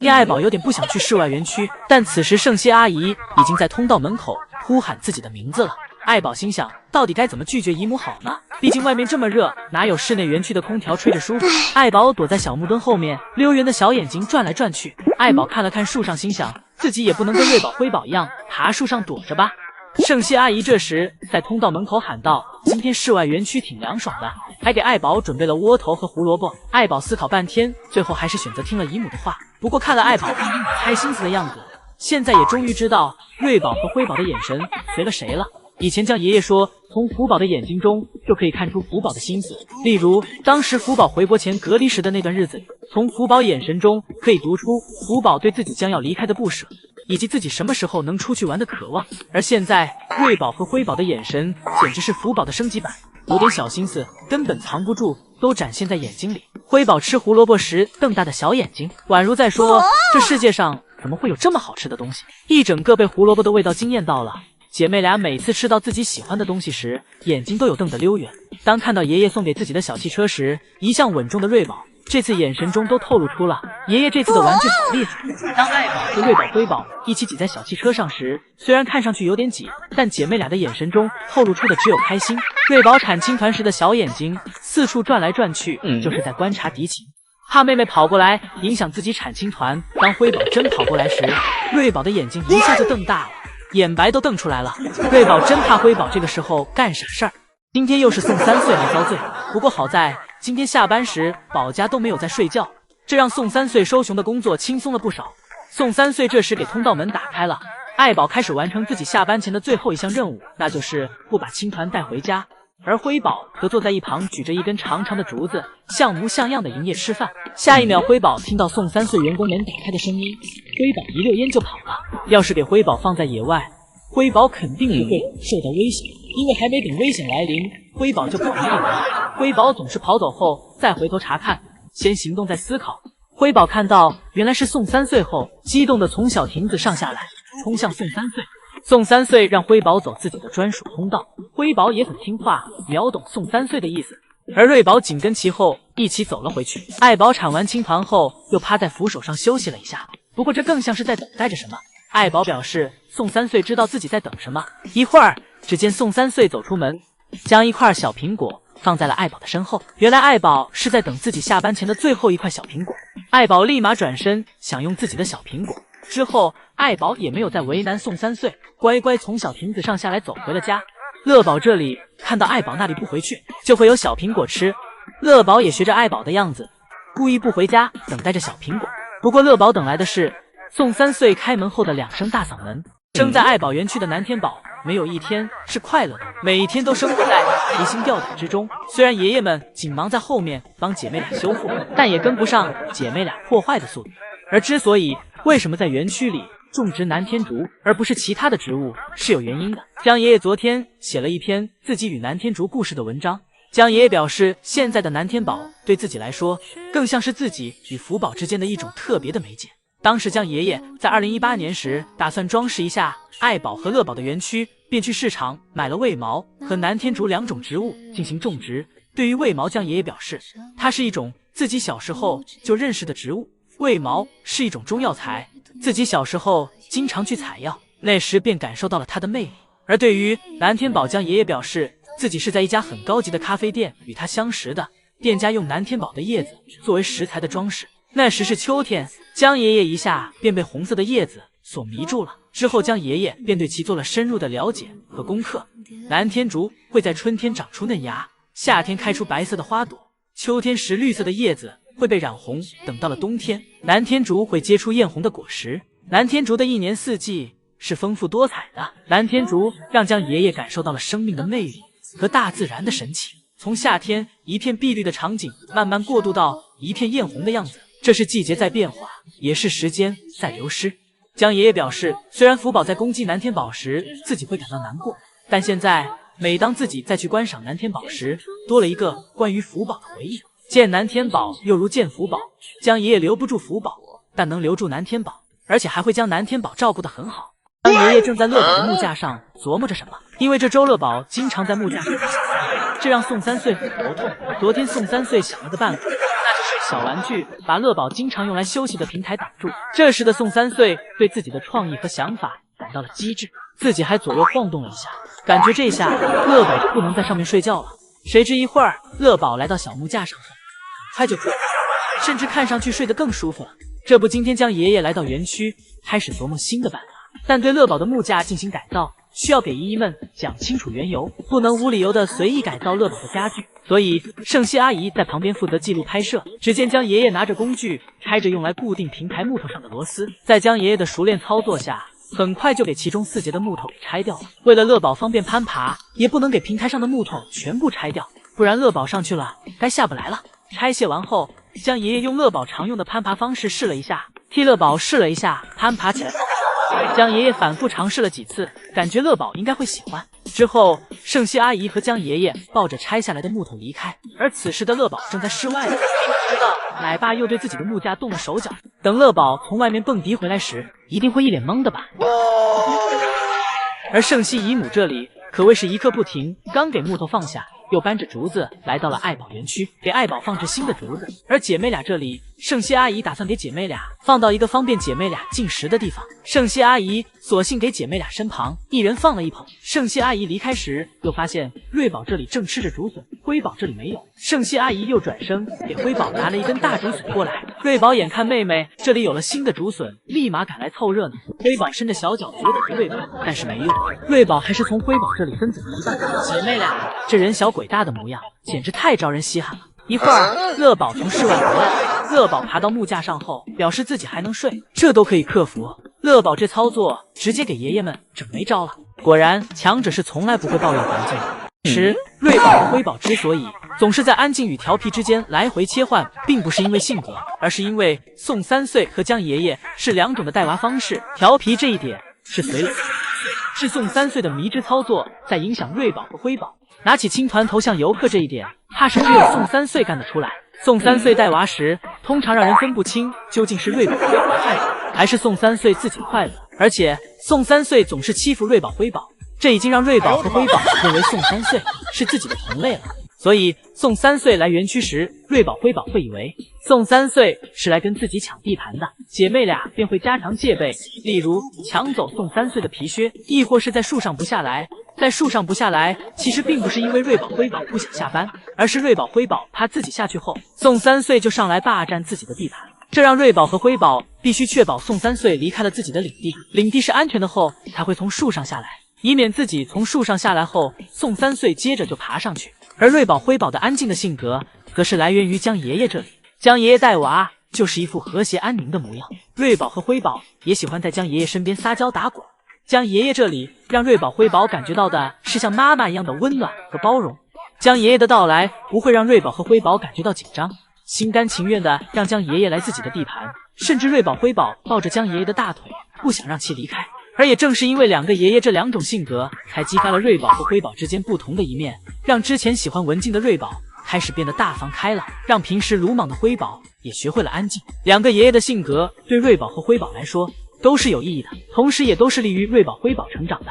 叶爱宝有点不想去室外园区，但此时圣希阿姨已经在通道门口呼喊自己的名字了。爱宝心想，到底该怎么拒绝姨母好呢？毕竟外面这么热，哪有室内园区的空调吹着舒服？爱宝躲在小木墩后面，溜圆的小眼睛转来转去。爱宝看了看树上，心想自己也不能跟瑞宝、辉宝一样爬树上躲着吧。圣希阿姨这时在通道门口喊道：“今天室外园区挺凉爽的，还给爱宝准备了窝头和胡萝卜。”爱宝思考半天，最后还是选择听了姨母的话。不过看了爱宝猜心思的样子，现在也终于知道瑞宝和辉宝的眼神随了谁了。以前江爷爷说，从福宝的眼睛中就可以看出福宝的心思，例如当时福宝回国前隔离时的那段日子里，从福宝眼神中可以读出福宝对自己将要离开的不舍，以及自己什么时候能出去玩的渴望。而现在瑞宝和辉宝的眼神简直是福宝的升级版，有点小心思根本藏不住，都展现在眼睛里。辉宝吃胡萝卜时瞪大的小眼睛，宛如在说，这世界上怎么会有这么好吃的东西，一整个被胡萝卜的味道惊艳到了。姐妹俩每次吃到自己喜欢的东西时，眼睛都有瞪得溜圆。当看到爷爷送给自己的小汽车时，一向稳重的瑞宝这次眼神中都透露出了爷爷这次的玩具好厉害。当爱宝和瑞宝、辉宝一起挤在小汽车上时，虽然看上去有点挤，但姐妹俩的眼神中透露出的只有开心。瑞宝铲青团时的小眼睛四处转来转去，就是在观察敌情，怕妹妹跑过来影响自己铲青团。当辉宝真跑过来时，瑞宝的眼睛一下就瞪大了，眼白都瞪出来了。瑞宝真怕辉宝这个时候干傻事儿。今天又是宋3岁来遭罪，不过好在今天下班时宝家都没有在睡觉，这让宋3岁收熊的工作轻松了不少。宋3岁这时给通道门打开了，爱宝开始完成自己下班前的最后一项任务，那就是不把青团带回家。而辉宝则坐在一旁举着一根长长的竹子，像模像样的营业吃饭。下一秒，辉宝听到宋3岁员工门打开的声音，辉宝一溜烟就跑了。要是给辉宝放在野外，辉宝肯定不会受到危险，因为还没等危险来临，辉宝就跑远了。辉宝总是跑走后再回头查看，先行动再思考。辉宝看到原来是宋3岁后，激动地从小亭子上下来，冲向宋3岁。宋3岁让辉宝走自己的专属通道，辉宝也很听话，秒懂宋3岁的意思。而瑞宝紧跟其后，一起走了回去。爱宝铲完青团后，又趴在扶手上休息了一下，不过这更像是在等待着什么。爱宝表示宋3岁知道自己在等什么。一会儿，只见宋3岁走出门，将一块小苹果放在了爱宝的身后。原来爱宝是在等自己下班前的最后一块小苹果。爱宝立马转身享用自己的小苹果。之后，爱宝也没有再为难宋3岁，乖乖从小亭子上下来走回了家。乐宝这里看到爱宝那里不回去，就会有小苹果吃。乐宝也学着爱宝的样子，故意不回家，等待着小苹果。不过乐宝等来的是宋3岁开门后的2声大嗓门。生在爱宝园区的南天宝没有一天是快乐的，每一天都生活在提心吊胆之中。虽然爷爷们紧忙在后面帮姐妹俩修复，但也跟不上姐妹俩破坏的速度。而之所以为什么在园区里种植南天竹而不是其他的植物，是有原因的。江爷爷昨天写了一篇自己与南天竹故事的文章。江爷爷表示，现在的南天宝对自己来说，更像是自己与福宝之间的一种特别的媒介。当时江爷爷在2018年时打算装饰一下爱宝和乐宝的园区，便去市场买了卫矛和南天竹2种植物进行种植。对于卫矛，江爷爷表示，它是一种自己小时候就认识的植物。卫矛是一种中药材，自己小时候经常去采药，那时便感受到了它的魅力。而对于南天宝，江爷爷表示自己是在一家很高级的咖啡店与他相识的，店家用南天宝的叶子作为食材的装饰。那时是秋天，江爷爷一下便被红色的叶子所迷住了。之后江爷爷便对其做了深入的了解和功课。南天竹会在春天长出嫩芽，夏天开出白色的花朵，秋天时绿色的叶子会被染红，等到了冬天，南天竹会结出艳红的果实。南天竹的一年四季是丰富多彩的。南天竹让江爷爷感受到了生命的魅力和大自然的神奇。从夏天一片碧绿的场景，慢慢过渡到一片艳红的样子，这是季节在变化，也是时间在流失。江爷爷表示，虽然福宝在攻击南天宝时自己会感到难过，但现在每当自己再去观赏南天宝时，多了一个关于福宝的回忆。见南天宝又如见福宝，江爷爷留不住福宝，但能留住南天宝，而且还会将南天宝照顾得很好。江爷爷正在乐宝的木架上琢磨着什么，因为这周乐宝经常在木架上，这让宋3岁很头痛。昨天宋3岁想了个办法，那小玩具把乐宝经常用来休息的平台挡住。这时的宋三岁对自己的创意和想法感到了机智，自己还左右晃动了一下，感觉这下乐宝就不能在上面睡觉了。谁知一会儿，乐宝来到小木架上后，很快就睡了，甚至看上去睡得更舒服了。这不，今天江爷爷来到园区，开始琢磨新的办法，但对乐宝的木架进行改造，需要给姨姨们讲清楚缘由，不能无理由的随意改造乐宝的家具。所以圣熙阿姨在旁边负责记录拍摄。只见江爷爷拿着工具拆着用来固定平台木头上的螺丝，在江爷爷的熟练操作下，很快就给其中4节的木头给拆掉了。为了乐宝方便攀爬，也不能给平台上的木头全部拆掉，不然乐宝上去了该下不来了。拆卸完后，江爷爷用乐宝常用的攀爬方式试了一下，替乐宝试了一下攀爬起来。江爷爷反复尝试了几次，感觉乐宝应该会喜欢。之后，圣熙阿姨和江爷爷抱着拆下来的木头离开，而此时的乐宝正在室外呢。知道奶爸又对自己的木架动了手脚，等乐宝从外面蹦迪回来时，一定会一脸懵的吧。而圣熙姨母这里可谓是一刻不停，刚给木头放下，又搬着竹子来到了爱宝园区，给爱宝放置新的竹子。而姐妹俩这里，圣熙阿姨打算给姐妹俩放到一个方便姐妹俩进食的地方。圣熙阿姨索性给姐妹俩身旁一人放了一捧。圣熙阿姨离开时，又发现瑞宝这里正吃着竹笋，辉宝这里没有。圣熙阿姨又转身给辉宝拿了一根大竹笋过来。瑞宝眼看妹妹这里有了新的竹笋，立马赶来凑热闹。辉宝伸着小脚觉得瑞宝，但是没用，瑞宝还是从辉宝这里分走了一半。姐妹俩这人小鬼大的模样，简直太招人稀罕了。一会儿，乐宝从室外回来，乐宝爬到木架上后，表示自己还能睡，这都可以克服。乐宝这操作直接给爷爷们整没招了。果然，强者是从来不会抱怨环境的。其实，瑞宝和辉宝之所以总是在安静与调皮之间来回切换，并不是因为性格，而是因为宋三岁和江爷爷是2种的带娃方式。调皮这一点是随了是宋三岁的迷之操作在影响瑞宝和辉宝。拿起青团投向游客这一点，怕是只有宋三岁干得出来。宋三岁带娃时，通常让人分不清究竟是瑞宝辉宝快乐，还是宋三岁自己快乐。而且宋三岁总是欺负瑞宝辉宝，这已经让瑞宝和辉宝认为宋三岁是自己的同类了。所以宋三岁来园区时，瑞宝辉宝会以为宋三岁是来跟自己抢地盘的，姐妹俩便会加强戒备，例如抢走宋三岁的皮靴，亦或是在树上不下来。在树上不下来，其实并不是因为瑞宝辉宝不想下班，而是瑞宝辉宝怕自己下去后，宋三岁就上来霸占自己的地盘，这让瑞宝和辉宝必须确保宋三岁离开了自己的领地，领地是安全的后才会从树上下来，以免自己从树上下来后，宋三岁接着就爬上去。而瑞宝辉宝的安静的性格，则是来源于江爷爷这里。江爷爷带娃就是一副和谐安宁的模样，瑞宝和辉宝也喜欢在江爷爷身边撒娇打滚。江爷爷这里让瑞宝辉宝感觉到的是像妈妈一样的温暖和包容。江爷爷的到来不会让瑞宝和辉宝感觉到紧张，心甘情愿的让江爷爷来自己的地盘，甚至瑞宝辉宝抱着江爷爷的大腿，不想让其离开。而也正是因为2个爷爷这2种性格，才激发了瑞宝和辉宝之间不同的一面，让之前喜欢文静的瑞宝开始变得大方开朗，让平时鲁莽的辉宝也学会了安静。2个爷爷的性格对瑞宝和辉宝来说都是有意义的，同时也都是利于瑞宝辉宝成长的。